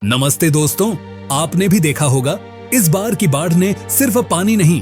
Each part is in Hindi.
नमस्ते दोस्तों, आपने भी देखा होगा इस बार की बाढ़ ने सिर्फ पानी नहीं,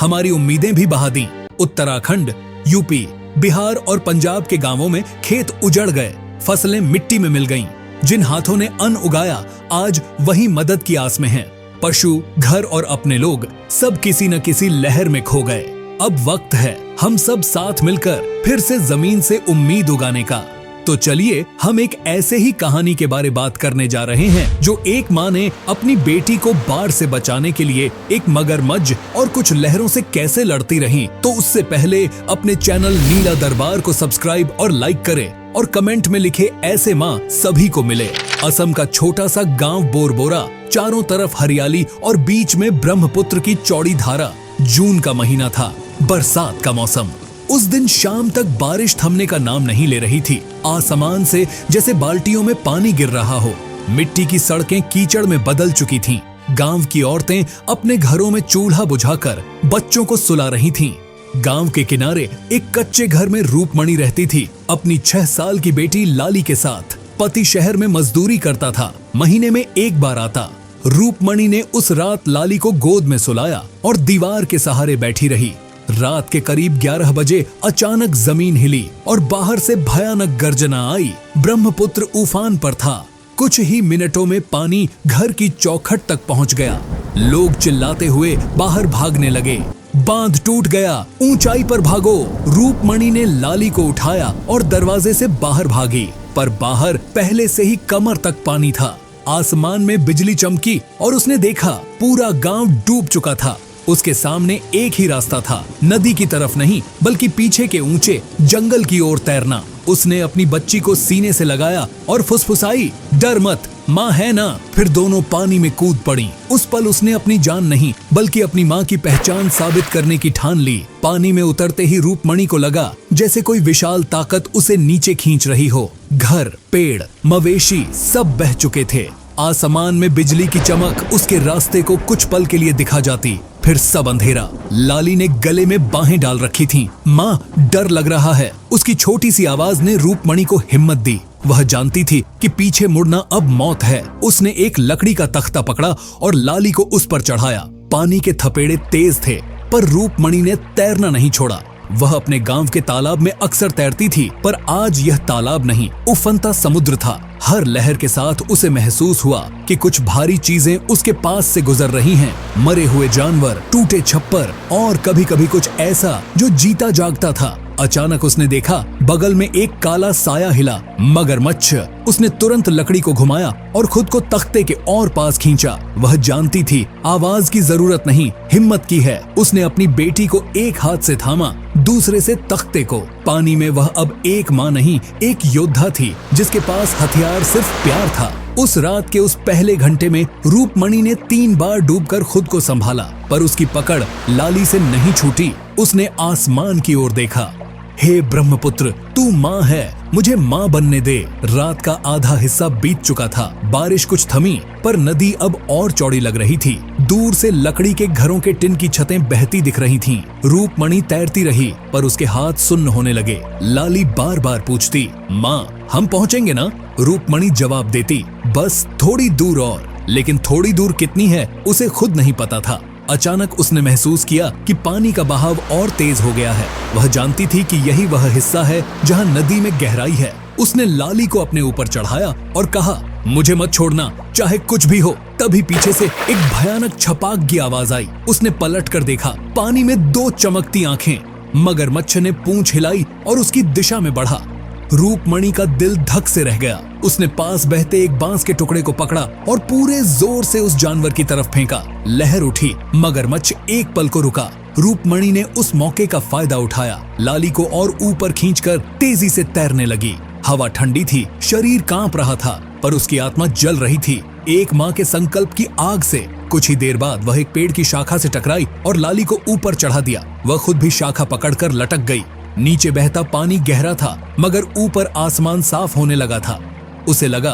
हमारी उम्मीदें भी बहा दी। उत्तराखंड, यूपी, बिहार और पंजाब के गांवों में खेत उजड़ गए, फसलें मिट्टी में मिल गईं। जिन हाथों ने अन्न उगाया आज वही मदद की आस में हैं। पशु, घर और अपने लोग सब किसी न किसी लहर में खो गए। अब वक्त है हम सब साथ मिलकर फिर से जमीन से उम्मीद उगाने का। तो चलिए हम एक ऐसे ही कहानी के बारे बात करने जा रहे हैं जो एक माँ ने अपनी बेटी को बाढ़ से बचाने के लिए एक मगरमच्छ और कुछ लहरों से कैसे लड़ती रही। तो उससे पहले अपने चैनल नीला दरबार को सब्सक्राइब और लाइक करें और कमेंट में लिखे ऐसे माँ सभी को मिले। असम का छोटा सा गांव बोरबोरा, चारों तरफ हरियाली और बीच में ब्रह्मपुत्र की चौड़ी धारा। जून का महीना था, बरसात का मौसम। उस दिन शाम तक बारिश थमने का नाम नहीं ले रही थी। आसमान से जैसे बाल्टियों में पानी गिर रहा हो। मिट्टी की सड़कें कीचड़ में बदल चुकी थीं। गांव की औरतें अपने घरों में चूल्हा बुझाकर बच्चों को सुला रही थीं। गांव के किनारे एक कच्चे घर में रूपमणि रहती थी, अपनी 6 साल की बेटी लाली के साथ। पति शहर में मजदूरी करता था, महीने में एक बार आता। रूपमणि ने उस रात लाली को गोद में सुलाया और दीवार के सहारे बैठी रही। रात के करीब 11 बजे अचानक जमीन हिली और बाहर से भयानक गर्जना आई। ब्रह्मपुत्र उफान पर था। कुछ ही मिनटों में पानी घर की चौखट तक पहुंच गया। लोग चिल्लाते हुए बाहर भागने लगे। बांध टूट गया, ऊंचाई पर भागो। रूपमणि ने लाली को उठाया और दरवाजे से बाहर भागी, पर बाहर पहले से ही कमर तक पानी था। आसमान में बिजली चमकी और उसने देखा पूरा गांव डूब चुका था। उसके सामने एक ही रास्ता था, नदी की तरफ नहीं बल्कि पीछे के ऊंचे जंगल की ओर तैरना। उसने अपनी बच्ची को सीने से लगाया और फुसफुसाई, डर मत, माँ है ना। फिर दोनों पानी में कूद पड़ी। उस पल उसने अपनी जान नहीं बल्कि अपनी माँ की पहचान साबित करने की ठान ली। पानी में उतरते ही रूपमणि को लगा जैसे कोई विशाल ताकत उसे नीचे खींच रही हो। घर, पेड़, मवेशी सब बह चुके थे। आसमान में बिजली की चमक उसके रास्ते को कुछ पल के लिए दिखा जाती, फिर सब अंधेरा। लाली ने गले में बाहें डाल रखी थीं। माँ, डर लग रहा है। उसकी छोटी सी आवाज ने रूपमणि को हिम्मत दी। वह जानती थी कि पीछे मुड़ना अब मौत है। उसने एक लकड़ी का तख्ता पकड़ा और लाली को उस पर चढ़ाया। पानी के थपेड़े तेज थे, पर रूपमणि ने तैरना नहीं छोड़ा। वह अपने गांव के तालाब में अक्सर तैरती थी, पर आज यह तालाब नहीं, उफनता समुद्र था। हर लहर के साथ उसे महसूस हुआ कि कुछ भारी चीजें उसके पास से गुजर रही हैं। मरे हुए जानवर, टूटे छप्पर और कभी कभी कुछ ऐसा जो जीता जागता था। अचानक उसने देखा बगल में एक काला साया हिला, मगरमच्छ। उसने तुरंत लकड़ी को घुमाया और खुद को तख्ते के और पास खींचा। वह जानती थी आवाज की जरूरत नहीं, हिम्मत की है। उसने अपनी बेटी को एक हाथ से थामा, दूसरे से तख्ते को। पानी में वह अब एक माँ नहीं, एक योद्धा थी जिसके पास हथियार सिर्फ प्यार था। उस रात के उस पहले घंटे में रूपमणि ने 3 बार डूबकर खुद को संभाला, पर उसकी पकड़ लाली से नहीं छूटी। उसने आसमान की ओर देखा। हे ब्रह्मपुत्र, तू माँ है, मुझे माँ बनने दे। रात का आधा हिस्सा बीत चुका था। बारिश कुछ थमी, पर नदी अब और चौड़ी लग रही थी। दूर से लकड़ी के घरों के टिन की छतें बहती दिख रही थीं। रूपमणि तैरती रही, पर उसके हाथ सुन्न होने लगे। लाली बार बार पूछती, माँ, हम पहुँचेंगे ना? रूपमणि जवाब देती, बस थोड़ी दूर और। लेकिन थोड़ी दूर कितनी है उसे खुद नहीं पता था। अचानक उसने महसूस किया कि पानी का बहाव और तेज हो गया है। वह जानती थी कि यही वह हिस्सा है जहां नदी में गहराई है। उसने लाली को अपने ऊपर चढ़ाया और कहा, मुझे मत छोड़ना, चाहे कुछ भी हो। तभी पीछे से एक भयानक छपाक की आवाज आई। उसने पलट कर देखा, पानी में 2 चमकती आंखें। मगरमच्छ ने पूंछ हिलाई और उसकी दिशा में बढ़ा। रूपमणि का दिल धक से रह गया। उसने पास बहते एक बांस के टुकड़े को पकड़ा और पूरे जोर से उस जानवर की तरफ फेंका। लहर उठी, मगरमच्छ एक पल को रुका। रूपमणि ने उस मौके का फायदा उठाया। लाली को और ऊपर खींचकर तेजी से तैरने लगी। हवा ठंडी थी, शरीर कांप रहा था, पर उसकी आत्मा जल रही थी, एक माँ के संकल्प की आग से। कुछ ही देर बाद वह एक पेड़ की शाखा से टकराई और लाली को ऊपर चढ़ा दिया। वह खुद भी शाखा पकड़कर लटक गई। नीचे बहता पानी गहरा था, मगर ऊपर आसमान साफ होने लगा था। उसे लगा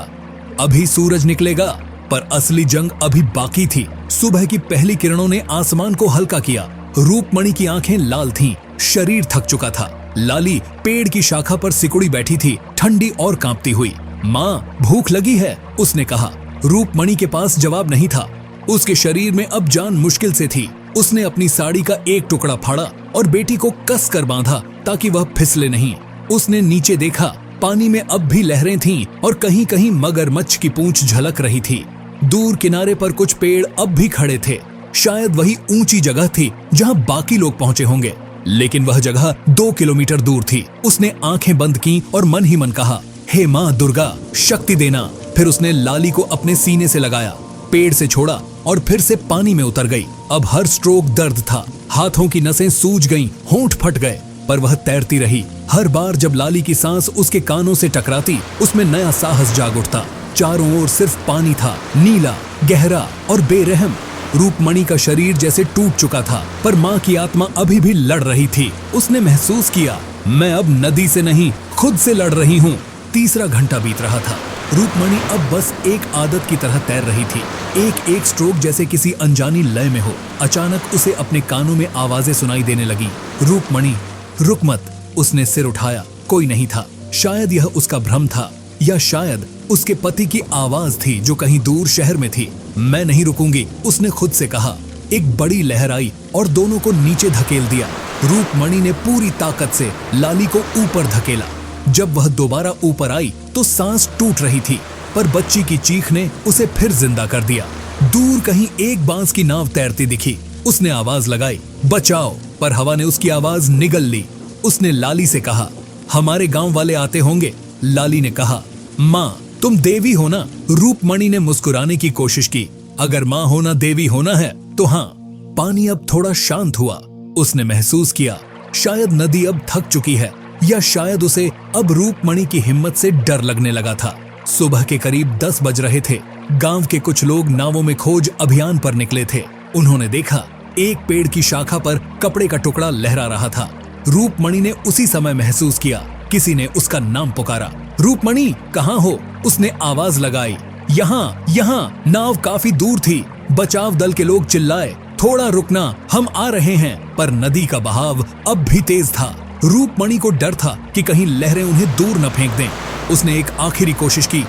अभी सूरज निकलेगा, पर असली जंग अभी बाकी थी। सुबह की पहली किरणों ने आसमान को हल्का किया। रूपमणि की आंखें लाल थीं, शरीर थक चुका था। लाली पेड़ की शाखा पर सिकुड़ी बैठी थी, ठंडी और कांपती हुई। माँ, भूख लगी है, उसने कहा। रूपमणि के पास जवाब नहीं था। उसके शरीर में अब जान मुश्किल से थी। उसने अपनी साड़ी का एक टुकड़ा फाड़ा और बेटी को कस कर बांधा ताकि वह फिसले नहीं। उसने नीचे देखा, पानी में अब भी लहरें थीं और कहीं कहीं मगरमच्छ की पूंछ झलक रही थी। दूर किनारे पर कुछ पेड़ अब भी खड़े थे। शायद वही ऊंची जगह थी जहां बाकी लोग पहुंचे होंगे, लेकिन वह जगह 2 किलोमीटर दूर थी। उसने आंखें बंद की और मन ही मन कहा, हे माँ दुर्गा, शक्ति देना। फिर उसने लाली को अपने सीने से लगाया, पेड़ से छोड़ा और फिर से पानी में उतर गई। अब हर स्ट्रोक दर्द था, हाथों की नसें सूज गईं, होंठ फट गए, पर वह तैरती रही। हर बार जब लाली की सांस उसके कानों से टकराती, उसमें नया साहस जाग उठता। चारों ओर सिर्फ पानी था, नीला, गहरा और बेरहम। रूपमणि का शरीर जैसे टूट चुका था, पर माँ की आत्मा अभी भी लड़ रही थी। उसने महसूस किया, मैं अब नदी से नहीं, खुद से लड़ रही हूँ। तीसरा घंटा बीत रहा था। रूपमणि अब बस एक आदत की तरह तैर रही थी, एक एक स्ट्रोक जैसे किसी अनजानी लय में हो। अचानक उसे अपने कानों में आवाजें सुनाई देने लगी। रूपमणि, रुक मत। उसने सिर उठाया, कोई नहीं था। शायद यह उसका भ्रम था, या शायद उसके पति की आवाज थी जो कहीं दूर शहर में थी। मैं नहीं रुकूंगी, उसने खुद से कहा। एक बड़ी लहर आई और दोनों को नीचे धकेल दिया। रूपमणि ने पूरी ताकत से लाली को ऊपर धकेला। जब वह दोबारा ऊपर आई तो सांस टूट रही थी, पर बच्ची की चीख ने उसे फिर जिंदा कर दिया। दूर कहीं एक बांस की नाव तैरती दिखी। उसने आवाज लगाई, बचाओ, पर हवा ने उसकी आवाज निगल ली। उसने लाली से कहा, हमारे गांव वाले आते होंगे। लाली ने कहा, माँ तुम देवी हो ना? रूपमणि ने मुस्कुराने की कोशिश की, अगर माँ होना देवी होना है तो हाँ। पानी अब थोड़ा शांत हुआ। उसने महसूस किया, शायद नदी अब थक चुकी है, या शायद उसे अब रूपमणि की हिम्मत से डर लगने लगा था। सुबह के करीब 10 बज रहे थे। गांव के कुछ लोग नावों में खोज अभियान पर निकले थे। उन्होंने देखा, एक पेड़ की शाखा पर कपड़े का टुकड़ा लहरा रहा था। रूपमणि ने उसी समय महसूस किया, किसी ने उसका नाम पुकारा। रूपमणि, कहाँ हो? उसने आवाज लगाई। यहाँ, यहाँ। नाव काफी दूर थी। बचाव दल के लोग चिल्लाए, थोड़ा रुकना, हम आ रहे हैं। पर नदी का बहाव अब भी तेज था। रूपमणि को डर था कि कहीं लहरें उन्हें दूर न फेंक दें। उसने एक आखिरी कोशिश की,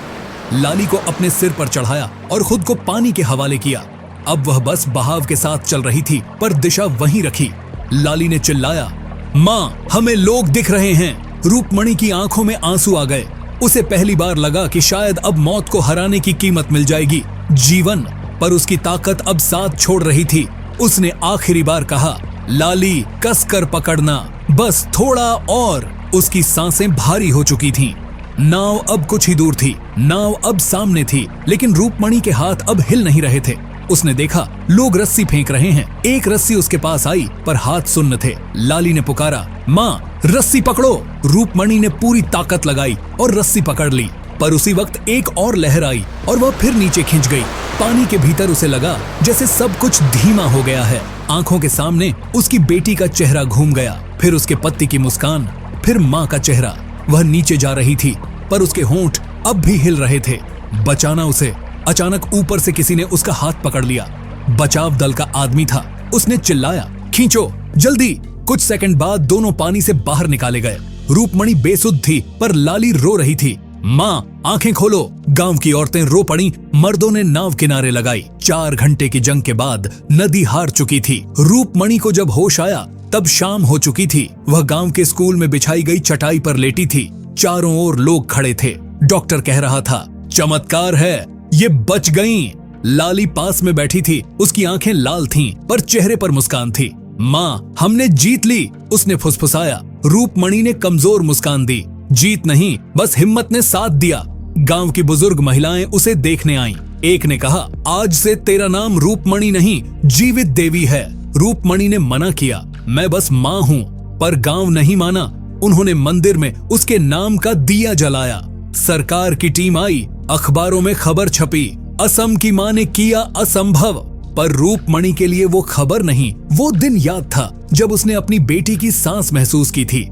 लाली को अपने सिर पर चढ़ाया और खुद को पानी के हवाले किया। अब वह बस बहाव के साथ चल रही थी, पर दिशा वहीं रखी। लाली ने चिल्लाया, माँ हमें लोग दिख रहे हैं। रूपमणि की आंखों में आंसू आ गए। उसे पहली बार लगा कि शायद अब मौत को हराने की कीमत मिल जाएगी, जीवन। पर उसकी ताकत अब साथ छोड़ रही थी। उसने आखिरी बार कहा, लाली कसकर पकड़ना, बस थोड़ा और। उसकी सांसें भारी हो चुकी थीं। नाव अब कुछ ही दूर थी, नाव अब सामने थी, लेकिन रूपमणि के हाथ अब हिल नहीं रहे थे। उसने देखा, लोग रस्सी फेंक रहे हैं। एक रस्सी उसके पास आई, पर हाथ सुन्न थे। लाली ने पुकारा, माँ रस्सी पकड़ो। रूपमणि ने पूरी ताकत लगाई और रस्सी पकड़ ली, पर उसी वक्त एक और लहर आई और वह फिर नीचे खिंच गई। पानी के भीतर उसे लगा जैसे सब कुछ धीमा हो गया है। आंखों के सामने उसकी बेटी का चेहरा घूम गया, फिर उसके पति की मुस्कान, फिर माँ का चेहरा। वह नीचे जा रही थी, पर उसके होंठ अब भी हिल रहे थे। बचाना उसे। अचानक ऊपर से किसी ने उसका हाथ पकड़ लिया। बचाव दल का आदमी था। उसने चिल्लाया, खींचो जल्दी। कुछ सेकंड बाद दोनों पानी से बाहर निकाले गए। रूपमणि बेसुध थी, पर लाली रो रही थी। माँ आंखें खोलो। गांव की औरतें रो पड़ी। मर्दों ने नाव किनारे लगाई। 4 घंटे की जंग के बाद नदी हार चुकी थी। रूपमणि को जब होश आया तब शाम हो चुकी थी। वह गांव के स्कूल में बिछाई गई चटाई पर लेटी थी। चारों ओर लोग खड़े थे। डॉक्टर कह रहा था, चमत्कार है, ये बच गईं। लाली पास में बैठी थी। उसकी आंखें लाल थीं, पर चेहरे पर मुस्कान थी। माँ हमने जीत ली, उसने फुसफुसाया। रूपमणि ने कमजोर मुस्कान दी। जीत नहीं, बस हिम्मत ने साथ दिया। गांव की बुजुर्ग महिलाएं उसे देखने आईं। एक ने कहा, आज से तेरा नाम रूपमणि नहीं, जीवित देवी है। रूपमणि ने मना किया, मैं बस माँ हूँ। पर गांव नहीं माना। उन्होंने मंदिर में उसके नाम का दिया जलाया। सरकार की टीम आई, अखबारों में खबर छपी, असम की माँ ने किया असंभव। पर रूपमणि के लिए वो खबर नहीं, वो दिन याद था जब उसने अपनी बेटी की सांस महसूस की थी।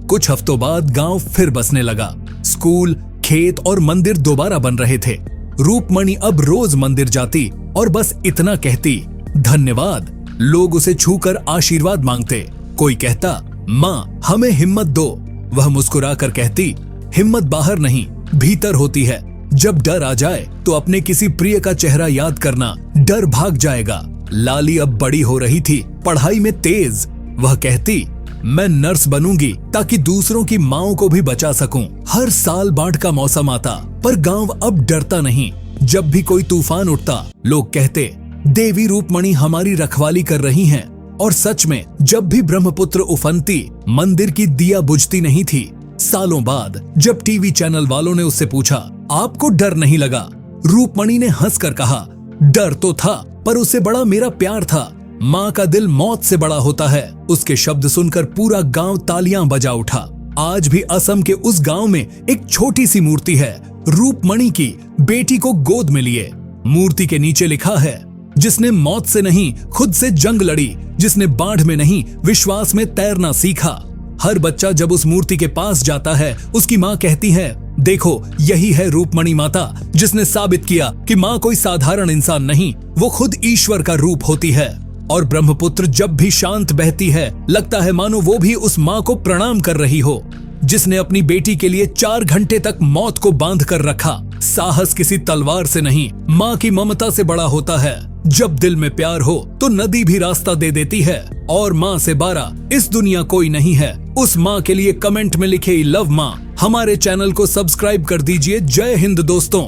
कुछ हफ्तों बाद गांव फिर बसने लगा। स्कूल, खेत और मंदिर दोबारा बन रहे थे। रूपमणि अब रोज मंदिर जाती और बस इतना कहती, धन्यवाद। लोग उसे छूकर आशीर्वाद मांगते। कोई कहता, माँ हमें हिम्मत दो। वह मुस्कुरा कर कहती, हिम्मत बाहर नहीं, भीतर होती है। जब डर आ जाए तो अपने किसी प्रिय का चेहरा याद करना, डर भाग जाएगा। लाली अब बड़ी हो रही थी, पढ़ाई में तेज। वह कहती, मैं नर्स बनूंगी ताकि दूसरों की माँओं को भी बचा सकूं। हर साल बाढ़ का मौसम आता, पर गांव अब डरता नहीं। जब भी कोई तूफान उठता, लोग कहते, देवी रूपमणि हमारी रखवाली कर रही हैं। और सच में जब भी ब्रह्मपुत्र उफनती, मंदिर की दिया बुझती नहीं थी। सालों बाद जब टीवी चैनल वालों ने उससे पूछा, आपको डर नहीं लगा? रूपमणि ने हंसकर कहा, डर तो था, पर उससे बड़ा मेरा प्यार था। माँ का दिल मौत से बड़ा होता है। उसके शब्द सुनकर पूरा गांव तालियां बजा उठा। आज भी असम के उस गांव में एक छोटी सी मूर्ति है, रूपमणि की, बेटी को गोद में लिए। मूर्ति के नीचे लिखा है, जिसने मौत से नहीं खुद से जंग लड़ी, जिसने बाढ़ में नहीं विश्वास में तैरना सीखा। हर बच्चा जब उस मूर्ति के पास जाता है, उसकी माँ कहती है, देखो यही है रूपमणि माता, जिसने साबित किया कि माँ कोई साधारण इंसान नहीं, वो खुद ईश्वर का रूप होती है। और ब्रह्मपुत्र जब भी शांत बहती है, लगता है मानो वो भी उस माँ को प्रणाम कर रही हो, जिसने अपनी बेटी के लिए 4 घंटे तक मौत को बांध कर रखा। साहस किसी तलवार से नहीं, माँ की ममता से बड़ा होता है। जब दिल में प्यार हो तो नदी भी रास्ता दे देती है, और माँ से बारा इस दुनिया कोई नहीं है। उस माँ के लिए कमेंट में लिखे लव माँ। हमारे चैनल को सब्सक्राइब कर दीजिए। जय हिंद दोस्तों।